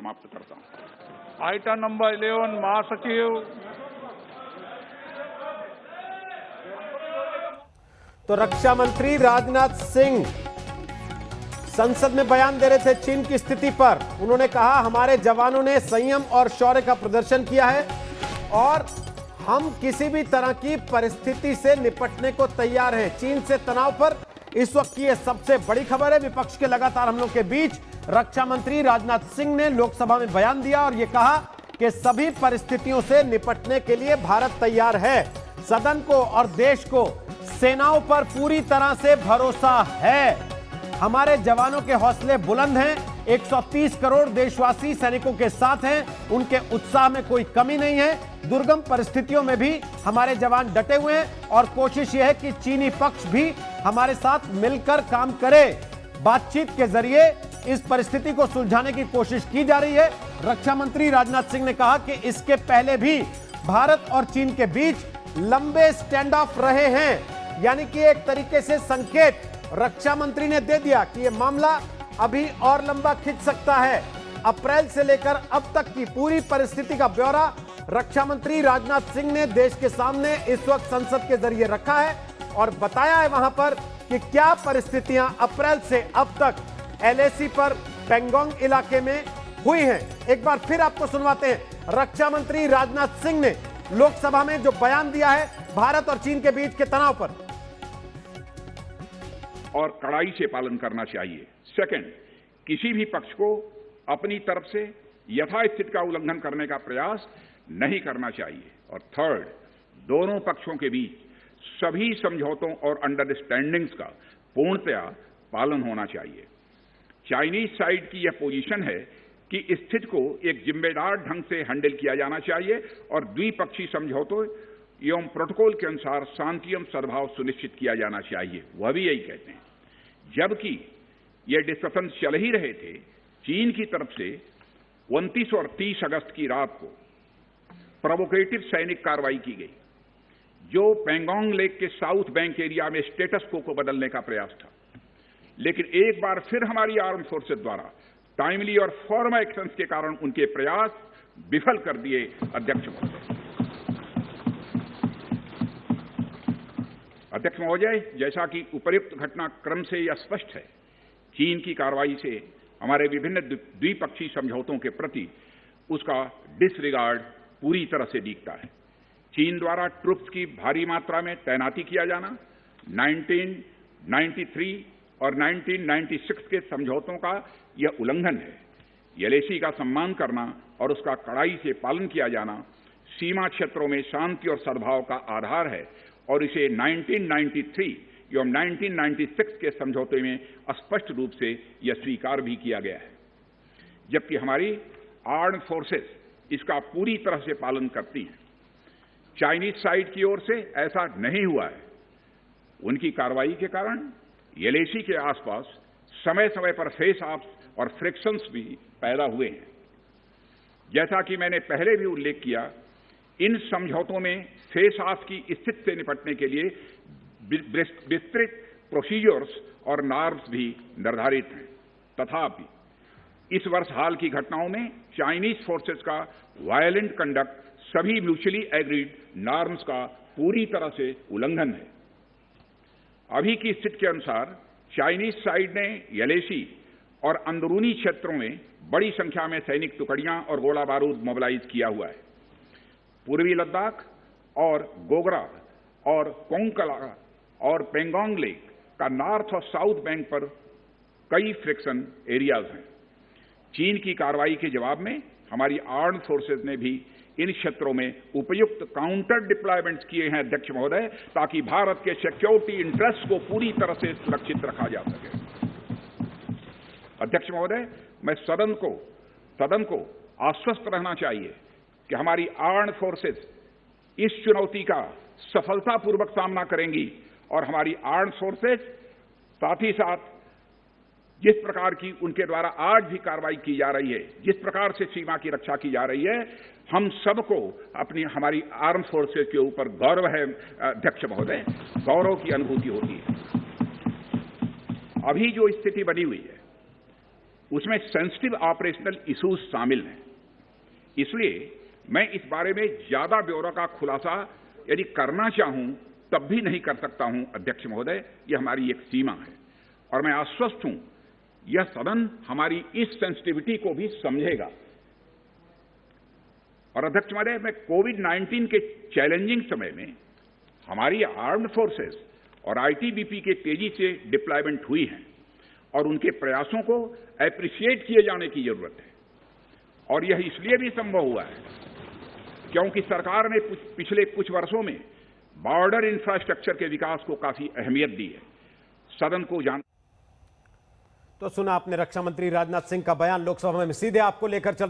समाप्त करता हूं। आइटम नंबर 11 महासचिव। तो रक्षा मंत्री राजनाथ सिंह संसद में बयान दे रहे थे चीन की स्थिति पर। उन्होंने कहा हमारे जवानों ने संयम और शौर्य का प्रदर्शन किया है और हम किसी भी तरह की परिस्थिति से निपटने को तैयार हैं। चीन से तनाव पर इस वक्त की यह सबसे बड़ी खबर है। विपक्ष के लगातार हमलों के बीच रक्षा मंत्री राजनाथ सिंह ने लोकसभा में बयान दिया और यह कहा कि सभी परिस्थितियों से निपटने के लिए भारत तैयार है। सदन को और देश को सेनाओं पर पूरी तरह से भरोसा है। हमारे जवानों के हौसले बुलंद हैं। 130 करोड़ देशवासी सैनिकों के साथ हैं। उनके उत्साह में कोई कमी नहीं है। दुर्गम परिस्थितियों में भी हमारे जवान डटे हुए हैं और कोशिश यह है कि चीनी पक्ष भी हमारे साथ मिलकर काम करे। बातचीत के जरिए इस परिस्थिति को सुलझाने की कोशिश की जा रही है। रक्षा मंत्री राजनाथ सिंह ने कहा कि इसके पहले भी भारत और चीन के बीच लंबे स्टैंड ऑफ रहे हैं, यानी कि एक तरीके से संकेत रक्षा मंत्री ने दे दिया कि यह मामला अभी और लंबा खिंच सकता है। अप्रैल से लेकर अब तक की पूरी परिस्थिति का ब्यौरा रक्षा मंत्री राजनाथ सिंह ने देश के सामने इस वक्त संसद के जरिए रखा है और बताया है वहां पर कि क्या परिस्थितियां अप्रैल से अब तक LAC पर पेंगोंग इलाके में हुई हैं। एक बार फिर आपको सुनवाते हैं रक्षा मंत्री राजनाथ सिंह ने लोकसभा में जो बयान दिया है भारत और चीन के बीच के तनाव पर। और कड़ाई से पालन करना चाहिए। सेकंड, किसी भी पक्ष को अपनी तरफ से यथास्थिति का उल्लंघन करने का प्रयास नहीं करना चाहिए। और थर्ड, दोनों पक्षों के बीच सभी समझौतों और अंडरस्टैंडिंग्स का पूर्णतया पालन होना चाहिए। चाइनीज साइड की यह पोजीशन है कि स्थिति को एक जिम्मेदार ढंग से हैंडल किया जाना चाहिए और द्विपक्षीय समझौतों एवं प्रोटोकॉल के अनुसार शांति एवं सद्भाव सुनिश्चित किया जाना चाहिए। वह भी यही कहते हैं। जबकि ये डिस्कशन चल ही रहे थे, चीन की तरफ से 29 और 30 अगस्त की रात को प्रोवोकेटिव सैनिक कार्रवाई की गई, जो पेंगोंग लेक के साउथ बैंक एरिया में स्टेटस को बदलने का प्रयास था। लेकिन एक बार फिर हमारी आर्म फोर्सेज द्वारा टाइमली और फॉर्म एक्शंस के कारण उनके प्रयास विफल कर दिए। अध्यक्ष महोदय, जैसा कि उपर्युक्त घटनाक्रम से यह स्पष्ट है, चीन की कार्रवाई से हमारे विभिन्न द्विपक्षीय समझौतों के प्रति उसका डिसरिगार्ड पूरी तरह से दिखता है। चीन द्वारा ट्रुप्स की भारी मात्रा में तैनाती किया जाना 1993 और 1996 के समझौतों का यह उल्लंघन है। LAC का सम्मान करना और उसका कड़ाई से पालन किया जाना सीमा क्षेत्रों में शांति और सद्भाव का आधार है और इसे 1993 एवं 1996 के समझौते में स्पष्ट रूप से यह स्वीकार भी किया गया है। जबकि हमारी आर्म्ड फोर्सेस इसका पूरी तरह से पालन करती हैं। चाइनीज साइड की ओर से ऐसा नहीं हुआ है। उनकी कार्रवाई के कारण LAC के आसपास समय समय पर फेस ऑफ्स और फ्रिक्शंस भी पैदा हुए हैं। जैसा कि मैंने पहले भी उल्लेख किया, इन समझौतों में फेस ऑफ की स्थिति से निपटने के लिए विस्तृत प्रोसीजर्स और नॉर्म्स भी निर्धारित हैं। तथापि इस वर्ष हाल की घटनाओं में चाइनीज फोर्सेस का वायलेंट कंडक्ट सभी म्यूचुअली एग्रीड नॉर्म्स का पूरी तरह से उल्लंघन है। अभी की स्थिति के अनुसार चाइनीज साइड ने LAC और अंदरूनी क्षेत्रों में बड़ी संख्या में सैनिक टुकड़ियां और गोला बारूद मोबिलाइज किया हुआ है। पूर्वी लद्दाख और गोगरा और कोंकला और पेंगोंग लेक का नॉर्थ और साउथ बैंक पर कई फ्रिक्शन एरियाज हैं। चीन की कार्रवाई के जवाब में हमारी आर्म्ड फोर्सेज ने भी इन क्षेत्रों में उपयुक्त काउंटर डिप्लॉयमेंट्स किए हैं अध्यक्ष महोदय, ताकि भारत के सिक्योरिटी इंटरेस्ट को पूरी तरह से सुरक्षित रखा जा सके। अध्यक्ष महोदय, मैं सदन को आश्वस्त रहना चाहिए कि हमारी आर्म्ड फोर्सेज इस चुनौती का सफलतापूर्वक सामना करेंगी और हमारी आर्म्ड फोर्सेज साथ ही साथ जिस प्रकार की उनके द्वारा आज भी कार्रवाई की जा रही है, जिस प्रकार से सीमा की रक्षा की जा रही है, हम सबको हमारी आर्म फोर्सेज के ऊपर गौरव है अध्यक्ष महोदय, गौरव की अनुभूति होती है। अभी जो स्थिति बनी हुई है, उसमें सेंसिटिव ऑपरेशनल इश्यूज शामिल हैं। इसलिए मैं इस बारे में ज्यादा ब्यौरा का खुलासा यदि करना चाहूं तब भी नहीं कर सकता हूं अध्यक्ष महोदय, यह हमारी एक सीमा है और मैं आश्वस्त हूं यह सदन हमारी इस सेंसिटिविटी को भी समझेगा। और अध्यक्ष महोदय, मैं कोविड-19 के चैलेंजिंग समय में हमारी आर्म्ड फोर्सेस और आईटीबीपी के तेजी से डिप्लॉयमेंट हुई हैं और उनके प्रयासों को एप्रिशिएट किए जाने की जरूरत है। और यह इसलिए भी संभव हुआ है क्योंकि सरकार ने पिछले कुछ वर्षों में बॉर्डर इंफ्रास्ट्रक्चर के विकास को काफी अहमियत दी है। सदन को जान तो सुना आपने रक्षा मंत्री राजनाथ सिंह का बयान। लोकसभा में सीधे आपको लेकर चल रहे हैं।